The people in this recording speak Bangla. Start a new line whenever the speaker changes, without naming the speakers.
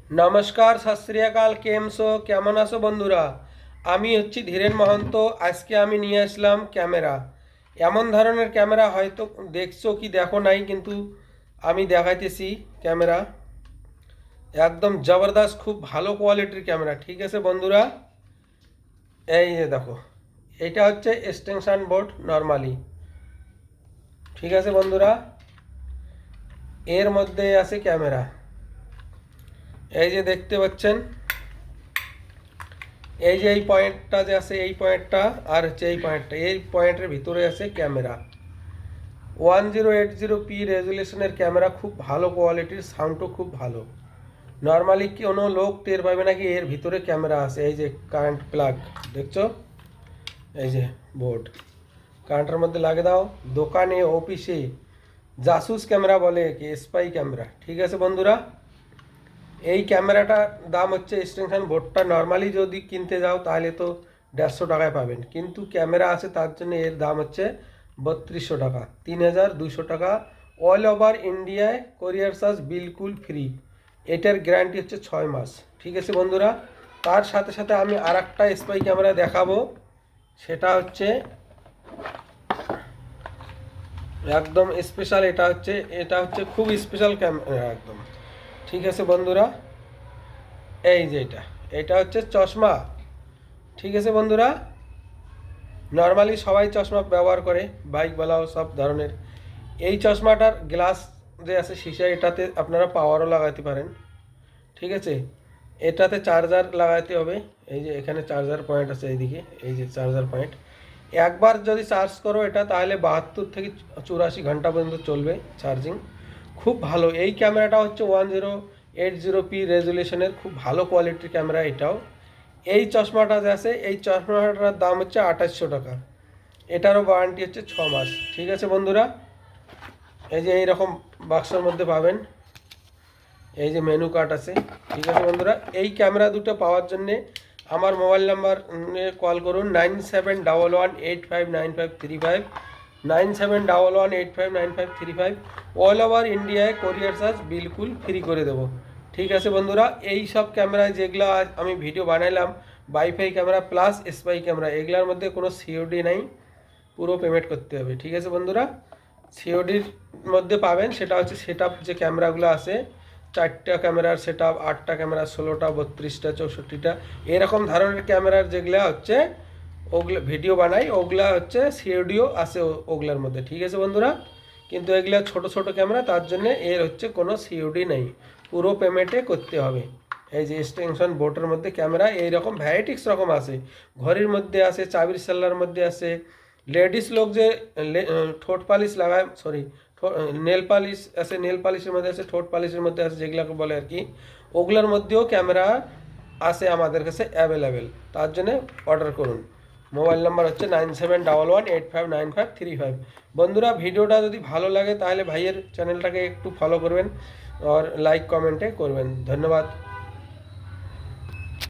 নমস্কার, সত শ্রী আকাল। কেমসো, কেমন আছো বন্ধুরা? আমি হচ্ছি ধীরেন মহন্ত। আজকে আমি নিয়ে আসলাম ক্যামেরা। এমন ধরনের ক্যামেরা হয়তো দেখছো কি দেখো নাই, কিন্তু আমি দেখাইতেছি ক্যামেরা। একদম জবরদস্ত, খুব ভালো কোয়ালিটির ক্যামেরা। ঠিক আছে বন্ধুরা, এই যে দেখো, এটা হচ্ছে এক্সটেনশন বোর্ড নর্মালি। ঠিক আছে বন্ধুরা, এর মধ্যে আছে ক্যামেরা। এই যে দেখতে পাচ্ছেন, এই যে এই পয়েন্টটা যে আছে, এই পয়েন্টটা আর হচ্ছে এই পয়েন্টটা, এই পয়েন্টের ভিতরে আছে ক্যামেরা। 1080p রেজুলেশনের ক্যামেরা, খুব ভালো কোয়ালিটির, সাউন্ডও খুব ভালো। নর্মালি কোনো লোক টের পাবে নাকি এর ভিতরে ক্যামেরা আছে। এই যে কারেন্ট প্লাগ দেখছো, এই যে বোর্ড, কারেন্টের মধ্যে লাগিয়ে দাও। দোকানে, অফিসে জাসুস ক্যামেরা বলে, কি স্পাই ক্যামেরা। ঠিক আছে বন্ধুরা, এই ক্যামেরাটার দাম হচ্ছে, এক্সটেনশন বোর্ডটা নর্মালি যদি কিনতে যাও তাহলে তো 150 টাকায় পাবেন, কিন্তু ক্যামেরা আছে তার জন্য এর দাম হচ্ছে 3200 টাকা, 3200 টাকা। অল ওভার ইন্ডিয়ায় কোরিয়ার চার্জ বিলকুল ফ্রি। এটার গ্যারান্টি হচ্ছে 6 মাস। ঠিক আছে বন্ধুরা, তার সাথে সাথে আমি আর একটা স্পাই ক্যামেরা দেখাবো। সেটা হচ্ছে একদম স্পেশাল। এটা হচ্ছে খুব স্পেশাল ক্যামেরা একদম। ঠিক আছে বন্ধুরা, এই যে এটা হচ্ছে চশমা। ঠিক আছে বন্ধুরা, নর্মালি সবাই চশমা ব্যবহার করে, বাইকওয়ালাও সব ধরনের। এই চশমাটার গ্লাস যে আছে সীসা, এটাতে আপনারা পাওয়ারও লাগাতে পারেন। ঠিক আছে, এটাতে চার্জার লাগাতে হবে। এই যে এখানে চার্জার পয়েন্ট আছে, এইদিকে এই যে চার্জার পয়েন্ট। একবার যদি চার্জ করো এটা, তাহলে 72 থেকে 84 ঘন্টা পর্যন্ত চলবে চার্জিং। খুব ভালো। এই ক্যামেরাটা হচ্ছে 1080p রেজুলেশনের, খুব ভালো কোয়ালিটির ক্যামেরা এটাও। এই চশমাটা যে আছে, এই চশমাটার দাম হচ্ছে 2800 টাকা। এটারও ওয়ারেন্টি হচ্ছে 6 মাস। ঠিক আছে বন্ধুরা, এই যে এইরকম বাক্সের মধ্যে পাবেন, এই যে মেনু কার্ড আছে। ঠিক আছে বন্ধুরা, এই ক্যামেরা দুটো পাওয়ার জন্যে আমার মোবাইল নাম্বার কল করুন, 9711859535, 9711859535। অল ওভার ইন্ডিয়ায় কোরিয়ার চার্জ বিলকুল ফ্রি করে দেবো। ঠিক আছে বন্ধুরা, এই সব ক্যামেরায় যেগুলো আমি ভিডিও বানাইলাম, wifi camera plus spy camera, এগুলোর মধ্যে কোনো সিওডি নাই, পুরো পেমেন্ট করতে হবে। ঠিক আছে বন্ধুরা, সিওডির মধ্যে পাবেন সেটা হচ্ছে সেট আপ, যে ক্যামেরাগুলো আছে, 4টা ক্যামেরার সেট আপ, 8টা ক্যামেরা, 16টা, 32টা, 64টা, এরকম ধরনের ক্যামেরার যেগুলো হচ্ছে ওগুলো ভিডিও বানাই, ওগুলা হচ্ছে সিওডিও আছে ওগুলার মধ্যে। ঠিক আছে বন্ধুরা, কিন্তু এগুলো ছোট ছোট ক্যামেরা, তার জন্য এর হচ্ছে কোনো সিওডি নেই, পুরো পেমেন্টে করতে হবে। এই যে এক্সটেনশন বোর্ডের মধ্যে ক্যামেরা এইরকম ভ্যারাইটিস রকম আছে, ঘড়ির মধ্যে আছে, চাবির সেল্লার মধ্যে আছে। লেডিস লোক যে ঠোঁট পালিশ লাগায়, সরি, নেল পালিশ আছে, নেল পালিশের মধ্যে আছে, ঠোঁট পালিশের মধ্যে আছে, যেগুলোকে বলে আর কি, ওগুলোর মধ্যেও ক্যামেরা আছে আমাদের কাছে অ্যাভেলেবেল। তার জন্যে অর্ডার করুন। মোবাইল নাম্বার হচ্ছে 9711859535। বন্ধুরা, ভিডিওটা যদি ভালো লাগে তাহলে ভাইয়ের চ্যানেলটাকে একটু ফলো করবেন আর লাইক কমেন্টে করবেন। ধন্যবাদ।